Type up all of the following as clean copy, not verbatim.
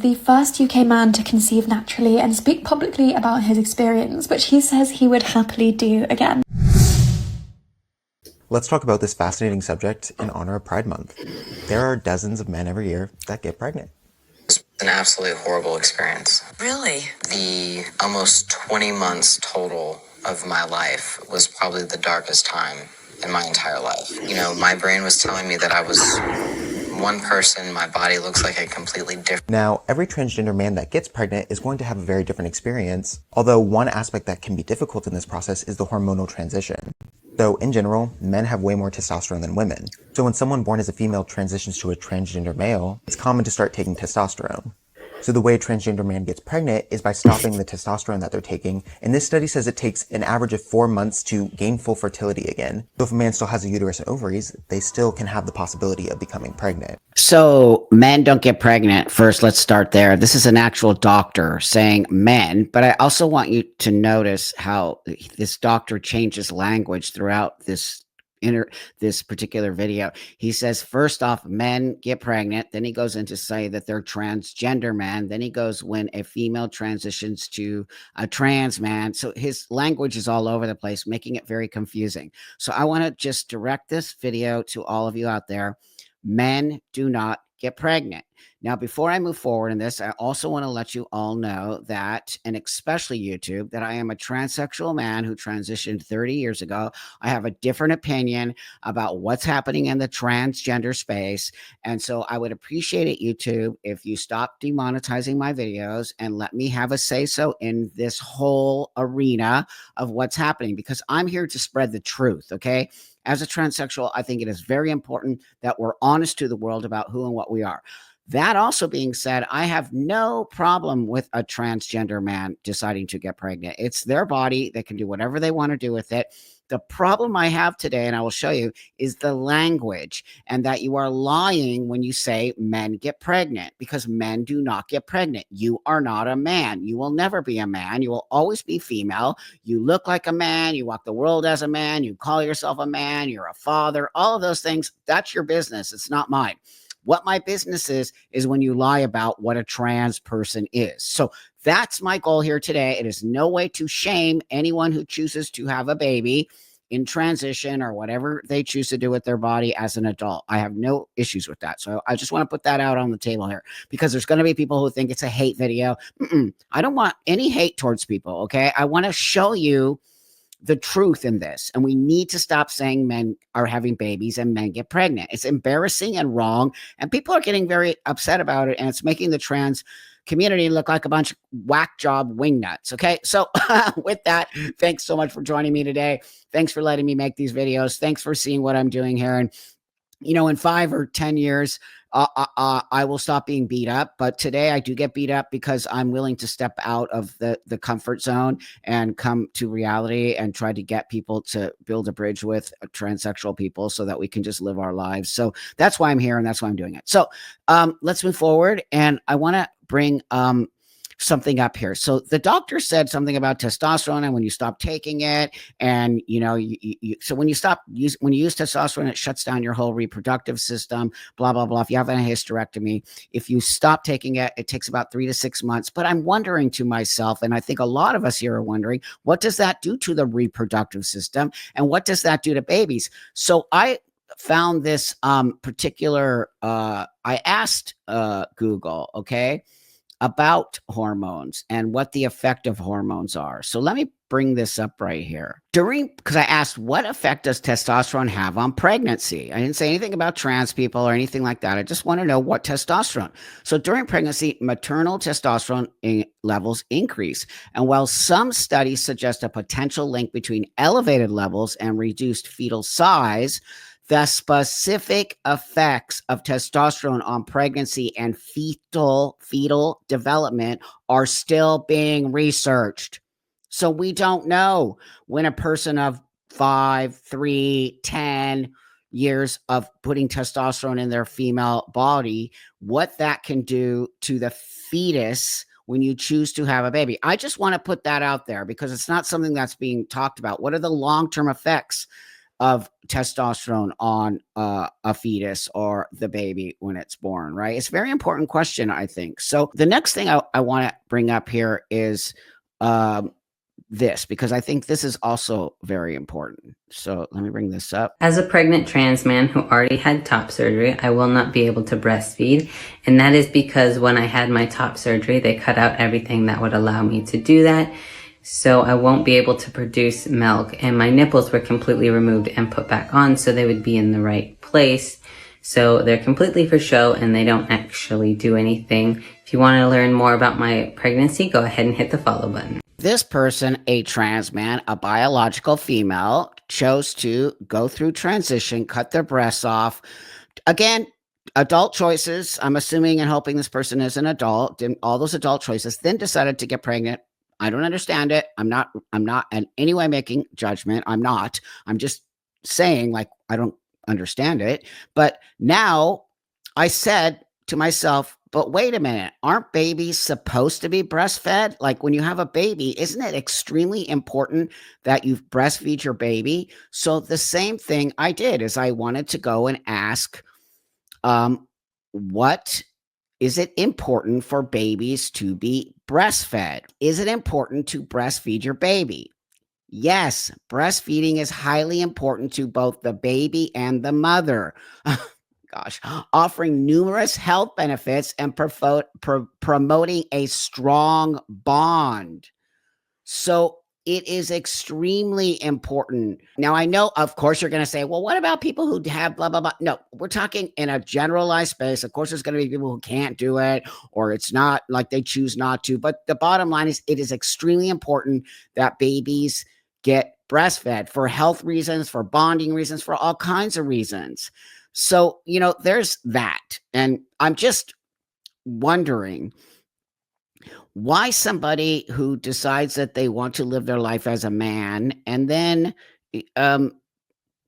the first UK man to conceive naturally and speak publicly about his experience, which he says he would happily do again. Let's talk about this fascinating subject in honor of Pride Month. There are dozens of men every year that get pregnant. It's an absolutely horrible experience. Really? The almost 20 months total of my life was probably the darkest time in my entire life. You know, my brain was telling me that I was one person, my body looks like a completely different. Now, every transgender man that gets pregnant is going to have a very different experience, although one aspect that can be difficult in this process is the hormonal transition. So, in general, men have way more testosterone than women. So when someone born as a female transitions to a transgender male, it's common to start taking testosterone. So the way a transgender man gets pregnant is by stopping the testosterone that they're taking, and this study says it takes an average of 4 months to gain full fertility again. So if a man still has a uterus and ovaries, they still can have the possibility of becoming pregnant. So men don't get pregnant. First, let's start there. This is an actual doctor saying men, but I also want you to notice how this doctor changes language throughout this particular video. He says, first off, men get pregnant. Then he goes in to say that they're transgender men. Then he goes when a female transitions to a trans man. So his language is all over the place, making it very confusing. So I want to just direct this video to all of you out there. Men do not get pregnant. Now, before I move forward in this, I also want to let you all know that, and especially YouTube, that I am a transsexual man who transitioned 30 years ago. I have a different opinion about what's happening in the transgender space. And so I would appreciate it, YouTube, if you stop demonetizing my videos and let me have a say-so in this whole arena of what's happening, because I'm here to spread the truth, okay? As a transsexual, I think it is very important that we're honest to the world about who and what we are. That also being said, I have no problem with a transgender man deciding to get pregnant. It's their body. They can do whatever they want to do with it. The problem I have today, and I will show you, is the language, and that you are lying when you say men get pregnant, because men do not get pregnant. You are not a man. You will never be a man. You will always be female. You look like a man. You walk the world as a man. You call yourself a man. You're a father. All of those things, that's your business. It's not mine. What my business is when you lie about what a trans person is. So that's my goal here today. It is no way to shame anyone who chooses to have a baby in transition or whatever they choose to do with their body as an adult. I have no issues with that. So I just want to put that out on the table here, because there's going to be people who think it's a hate video. I don't want any hate towards people, okay? I want to show you the truth in this, and we need to stop saying men are having babies and men get pregnant. It's embarrassing and wrong, and people are getting very upset about it, and it's making the trans community look like a bunch of whack job wingnuts. Okay, so with that, thanks so much for joining me today. Thanks for letting me make these videos. Thanks for seeing what I'm doing here. And you know, in 5 or 10 years, I will stop being beat up. But today I do get beat up because I'm willing to step out of the comfort zone and come to reality and try to get people to build a bridge with transsexual people so that we can just live our lives. So that's why I'm here, and that's why I'm doing it. So let's move forward. And I want to bring something up here. So the doctor said something about testosterone and when you stop taking it, and you know, so when you use testosterone, it shuts down your whole reproductive system, blah, blah, blah. If you have a hysterectomy, if you stop taking it, it takes about 3 to 6 months. But I'm wondering to myself, and I think a lot of us here are wondering, what does that do to the reproductive system? And what does that do to babies? So I found this particular, I asked Google, okay, about hormones and what the effect of hormones are. So let me bring this up right here. Because I asked, what effect does testosterone have on pregnancy? I didn't say anything about trans people or anything like that. I just want to know what testosterone. So during pregnancy, maternal testosterone levels increase. And while some studies suggest a potential link between elevated levels and reduced fetal size, the specific effects of testosterone on pregnancy and fetal development are still being researched. So we don't know when a person of 5, 3, 10 years of putting testosterone in their female body, what that can do to the fetus when you choose to have a baby. I just want to put that out there because it's not something that's being talked about. What are the long-term effects of testosterone on a fetus or the baby when it's born, right? It's a very important question, I think. So the next thing I want to bring up here is this, because I think this is also very important. So let me bring this up. As a pregnant trans man who already had top surgery, I will not be able to breastfeed. And that is because when I had my top surgery, they cut out everything that would allow me to do that. So I won't be able to produce milk, and my nipples were completely removed and put back on so they would be in the right place. So they're completely for show and they don't actually do anything. If you want to learn more about my pregnancy, go ahead and hit the follow button. This person, a trans man, a biological female, chose to go through transition, cut their breasts off. Again, adult choices. I'm assuming and hoping this person is an adult, did all those adult choices, then decided to get pregnant. I don't understand it. I'm not in any way making judgment. I'm just saying, like, I don't understand it. But now I said to myself, but wait a minute, aren't babies supposed to be breastfed? Like, when you have a baby, isn't it extremely important that you breastfeed your baby? So the same thing I did is I wanted to go and ask, what is it important for babies to be breastfed? Is it important to breastfeed your baby? Yes, breastfeeding is highly important to both the baby and the mother. Gosh, offering numerous health benefits and promoting a strong bond. So it is extremely important. Now, I know, of course, you're going to say, well, what about people who have blah, blah, blah? No, we're talking in a generalized space. Of course, there's going to be people who can't do it, or it's not like they choose not to. But the bottom line is it is extremely important that babies get breastfed for health reasons, for bonding reasons, for all kinds of reasons. So, there's that. And I'm just wondering why somebody who decides that they want to live their life as a man and then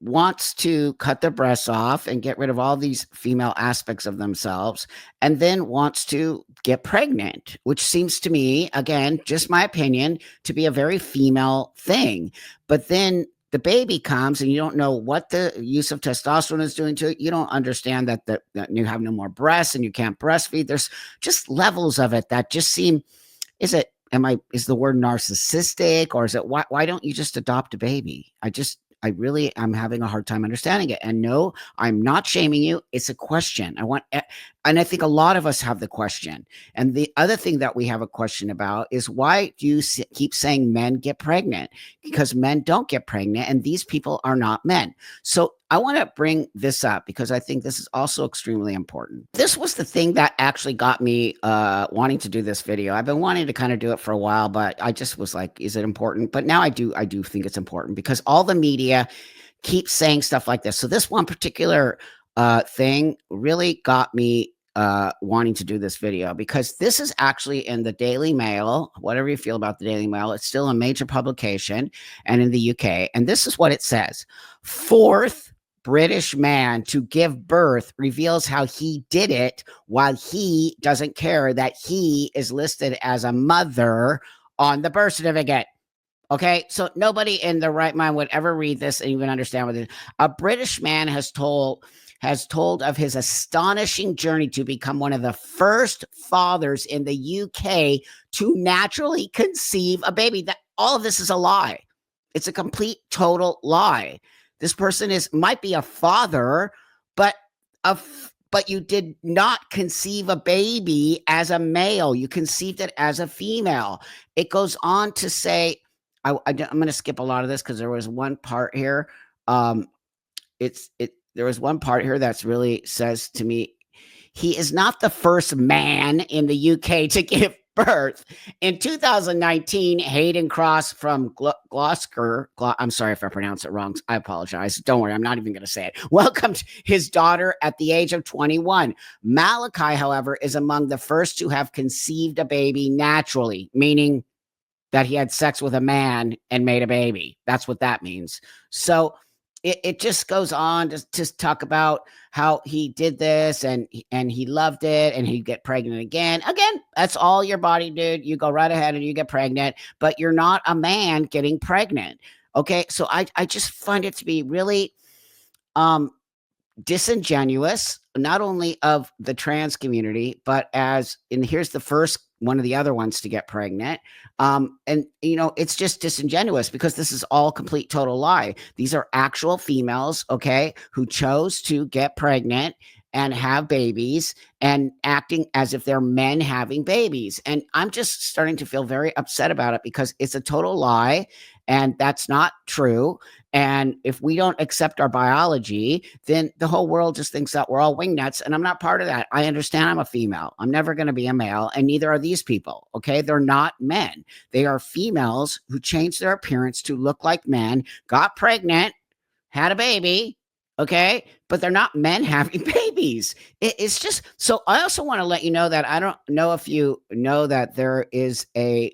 wants to cut their breasts off and get rid of all these female aspects of themselves and then wants to get pregnant, which seems to me, again, just my opinion, to be a very female thing. But then the baby comes and you don't know what the use of testosterone is doing to it. You don't understand that you have no more breasts and you can't breastfeed. There's just levels of it that just seem, is the word narcissistic, or is it, why don't you just adopt a baby? I'm having a hard time understanding it. And no, I'm not shaming you. It's a question. And I think a lot of us have the question. And the other thing that we have a question about is, why do you keep saying men get pregnant? Because men don't get pregnant, and these people are not men. So I want to bring this up because I think this is also extremely important. This was the thing that actually got me wanting to do this video. I've been wanting to kind of do it for a while, but I just was like, is it important? But now I do think it's important because all the media keeps saying stuff like this. So this one particular thing really got me wanting to do this video, because this is actually in the Daily Mail. Whatever you feel about the Daily Mail, it's still a major publication, and in the UK. And this is what it says: fourth British man to give birth reveals how he did it while he doesn't care that he is listed as a mother on the birth certificate. Okay, so nobody in their right mind would ever read this and even understand what it is. A British man has told of his astonishing journey to become one of the first fathers in the UK to naturally conceive a baby. That all of this is a lie. It's a complete, total lie. This person might be a father, but you did not conceive a baby as a male. You conceived it as a female. It goes on to say, I'm going to skip a lot of this because there was one part here. There was one part here that's really says to me, he is not the first man in the UK to give birth. In 2019, Hayden Cross from Gloucester, I'm sorry if I pronounce it wrong. I apologize. Don't worry. I'm not even going to say it. Welcomed his daughter at the age of 21. Malachi, however, is among the first to have conceived a baby naturally, meaning that he had sex with a man and made a baby. That's what that means. So it just goes on to talk about how he did this and he loved it and he'd get pregnant again. Again, that's all your body, dude. You go right ahead and you get pregnant, but you're not a man getting pregnant. Okay, so I just find it to be really um disingenuous, not only of the trans community, but as and here's the first one of the other ones to get pregnant. And it's just disingenuous because this is all complete total lie. These are actual females, okay, who chose to get pregnant and have babies and acting as if they're men having babies. And I'm just starting to feel very upset about it because it's a total lie and that's not true. And if we don't accept our biology, then the whole world just thinks that we're all wingnuts. And I'm not part of that. I understand I'm a female. I'm never going to be a male. And neither are these people. Okay. They're not men. They are females who changed their appearance to look like men, got pregnant, had a baby. Okay. But they're not men having babies. It's just so I also want to let you know that I don't know if you know that there was a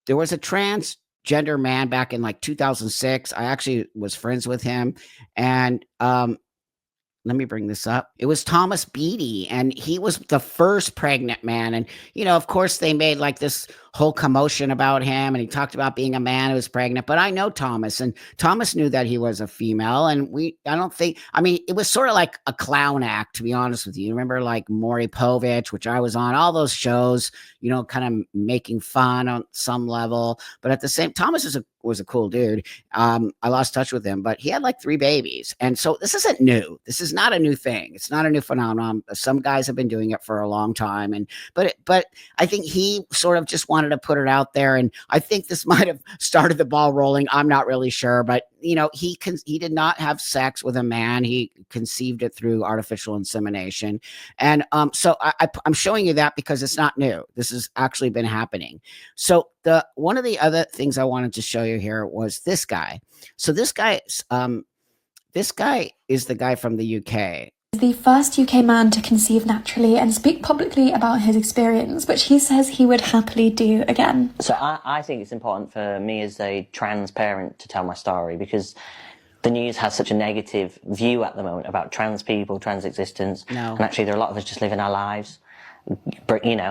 transgender man back in like 2006. I actually was friends with him. And let me bring this up. It was Thomas Beatty, and he was the first pregnant man. And, of course, they made like this whole commotion about him, and he talked about being a man who was pregnant. But I know Thomas, and Thomas knew that he was a female. And it was sort of like a clown act, to be honest with you. Remember like Maury Povich, which I was on, all those shows, kind of making fun on some level. But at the same, Thomas was a cool dude. I lost touch with him, but he had like 3 babies. And so this isn't new. This is not a new thing. It's not a new phenomenon. Some guys have been doing it for a long time. But I think he sort of just wanted to put it out there. And I think this might have started the ball rolling. I'm not really sure, but he did not have sex with a man. He conceived it through artificial insemination. And so I'm showing you that because it's not new. This has actually been happening. So one of the other things I wanted to show you here was this guy. So this guy is the guy from the UK. The first UK man to conceive naturally and speak publicly about his experience, which he says he would happily do again. So I think it's important for me as a trans parent to tell my story because the news has such a negative view at the moment about trans people, trans existence. No. And actually there are a lot of us just living our lives,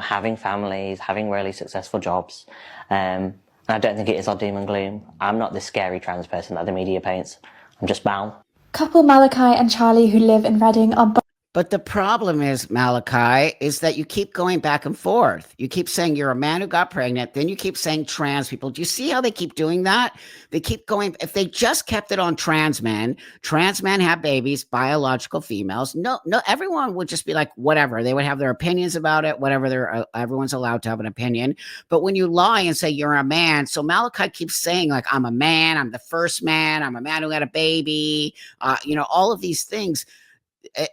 having families, having really successful jobs. And I don't think it is all doom and gloom. I'm not this scary trans person that the media paints. I'm just Mal. Couple Malachi and Charlie, who live in Reading, are But the problem is, Malachi, is that you keep going back and forth. You keep saying you're a man who got pregnant. Then you keep saying trans people. Do you see how they keep doing that? They keep going. If they just kept it on trans men have babies, biological females. No, everyone would just be like, whatever. They would have their opinions about it, whatever. Everyone's allowed to have an opinion. But when you lie and say you're a man, so Malachi keeps saying like, I'm a man. I'm the first man. I'm a man who had a baby. All of these things.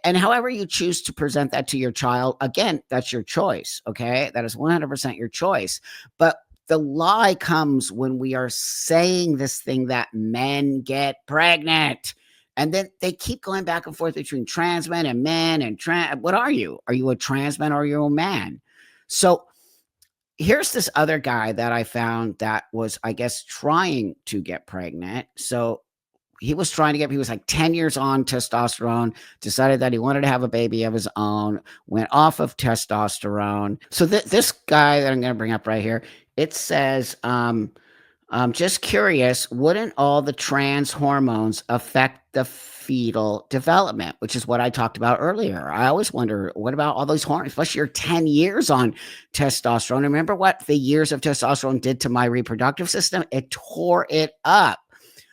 And however you choose to present that to your child, again, that's your choice. Okay. That is 100% your choice. But the lie comes when we are saying this thing that men get pregnant. And then they keep going back and forth between trans men and men and what are you? Are you a trans man or are you a man? So here's this other guy that I found that was, I guess, trying to get pregnant. So he was like 10 years on testosterone, decided that he wanted to have a baby of his own, went off of testosterone. So this guy that I'm going to bring up right here, it says, just curious, wouldn't all the trans hormones affect the fetal development, which is what I talked about earlier. I always wonder, what about all those hormones, especially your 10 years on testosterone? Remember what the years of testosterone did to my reproductive system? It tore it up.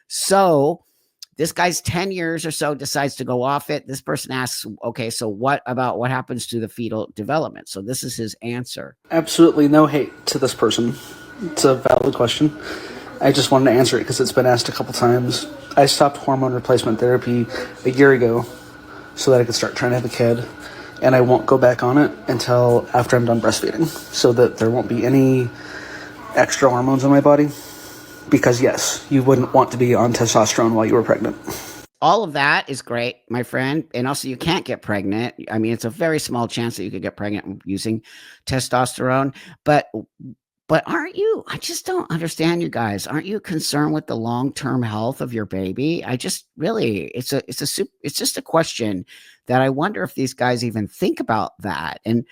So this guy's 10 years or so decides to go off it. This person asks, okay, so what happens to the fetal development? So this is his answer. Absolutely no hate to this person. It's a valid question. I just wanted to answer it because it's been asked a couple times. I stopped hormone replacement therapy a year ago so that I could start trying to have a kid. And I won't go back on it until after I'm done breastfeeding so that there won't be any extra hormones in my body. Because yes, you wouldn't want to be on testosterone while you were pregnant. All of that is great, my friend. And also you can't get pregnant. I mean, it's a very small chance that you could get pregnant using testosterone. But aren't you, I just don't understand you guys. Aren't you concerned with the long-term health of your baby? I just really, it's just a question that I wonder if these guys even think about that. And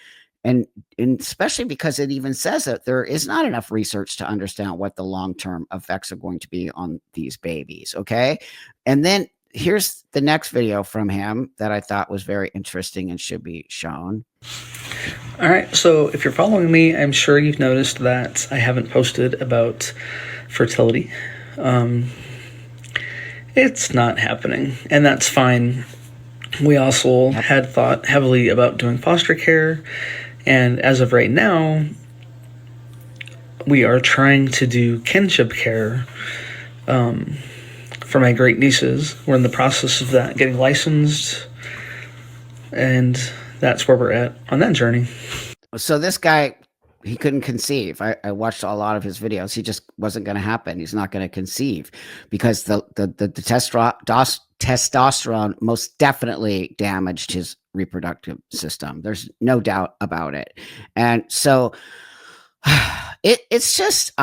and especially because it even says that there is not enough research to understand what the long-term effects are going to be on these babies. Okay. And then here's the next video from him that I thought was very interesting and should be shown. All right, so if you're following me, I'm sure you've noticed that I haven't posted about fertility. It's not happening, and that's fine. We also had thought heavily about doing foster care, and as of right now, we are trying to do kinship care for my great nieces. We're in the process of that, getting licensed, and that's where we're at on that journey. So this guy, he couldn't conceive. I watched a lot of his videos. He just wasn't going to happen. He's not going to conceive because the testosterone most definitely damaged his reproductive system. There's no doubt about it. And so it's just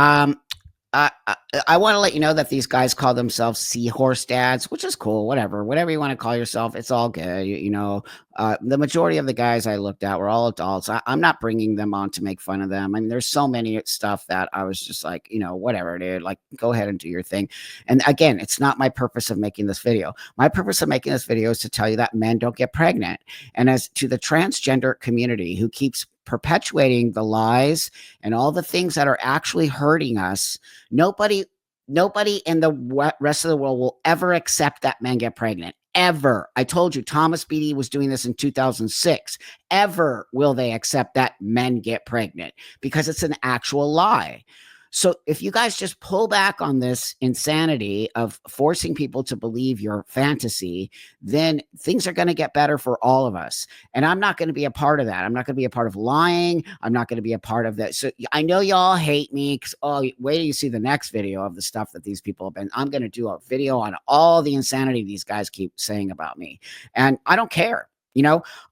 I want to let you know that these guys call themselves Seahorse dads, which is cool. Whatever you want to call yourself, it's all good. The majority of the guys I looked at were all adults. I'm not bringing them on to make fun of them. I mean, there's so many stuff that I was just like, whatever, dude, like go ahead and do your thing. And again, it's not my purpose of making this video. My purpose of making this video is to tell you that men don't get pregnant. And as to the transgender community who keeps perpetuating the lies and all the things that are actually hurting us, nobody in the rest of the world will ever accept that men get pregnant. Ever. I told you, Thomas Beatty was doing this in 2006. Ever will they accept that men get pregnant, because it's an actual lie. So if you guys just pull back on this insanity of forcing people to believe your fantasy, then things are going to get better for all of us. And I'm not going to be a part of that. I'm not going to be a part of lying. I'm not going to be a part of that. So I know y'all hate me because, wait till you see the next video of the stuff that these people have been. I'm going to do a video on all the insanity these guys keep saying about me. And I don't care.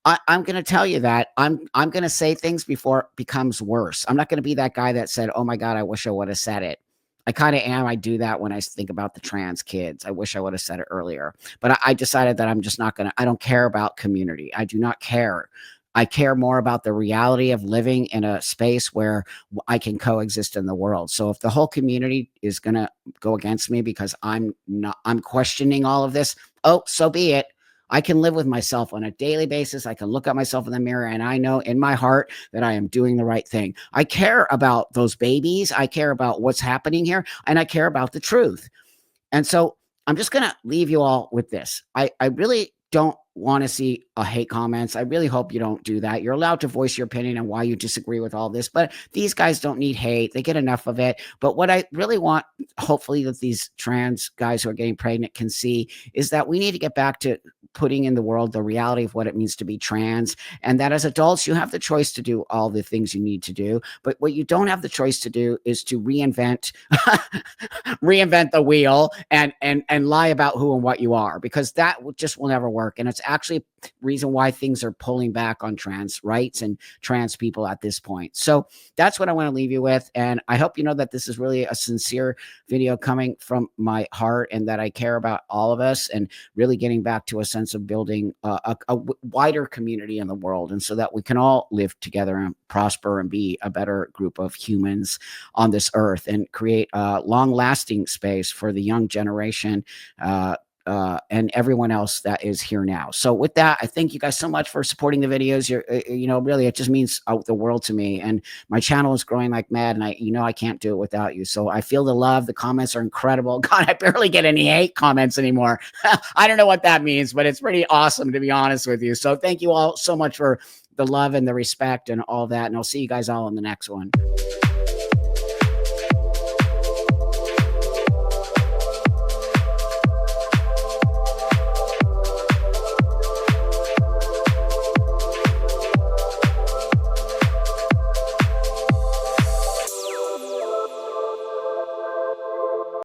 I'm going to tell you that I'm going to say things before it becomes worse. I'm not going to be that guy that said, oh my God, I wish I would have said it. I kind of am. I do that when I think about the trans kids. I wish I would have said it earlier, but I decided that I'm just not going to, I don't care about community. I do not care. I care more about the reality of living in a space where I can coexist in the world. So if the whole community is going to go against me because I'm questioning all of this, so be it. I can live with myself on a daily basis. I can look at myself in the mirror and I know in my heart that I am doing the right thing. I care about those babies. I care about what's happening here, and I care about the truth. And so I'm just going to leave you all with this. I really don't want to see hate comments. I really hope you don't do that. You're allowed to voice your opinion on why you disagree with all this, but these guys don't need hate. They get enough of it. But what I really want, hopefully, that these trans guys who are getting pregnant can see is that we need to get back to putting in the world the reality of what it means to be trans, and that as adults, you have the choice to do all the things you need to do. But what you don't have the choice to do is to reinvent the wheel and lie about who and what you are, because that just will never work. And it's actually reason why things are pulling back on trans rights and trans people at this point. So that's what I want to leave you with. And I hope you know that this is really a sincere video coming from my heart, and that I care about all of us and really getting back to a sense of building a wider community in the world, and so that we can all live together and prosper and be a better group of humans on this earth, and create a long-lasting space for the young generation and everyone else that is here now. So with that, I thank you guys so much for supporting the videos. Really, it just means the world to me. And my channel is growing like mad, and I can't do it without you. So I feel the love. The comments are incredible. God, I barely get any hate comments anymore. I don't know what that means, but it's pretty awesome, to be honest with you. So thank you all so much for the love and the respect and all that. And I'll see you guys all in the next one.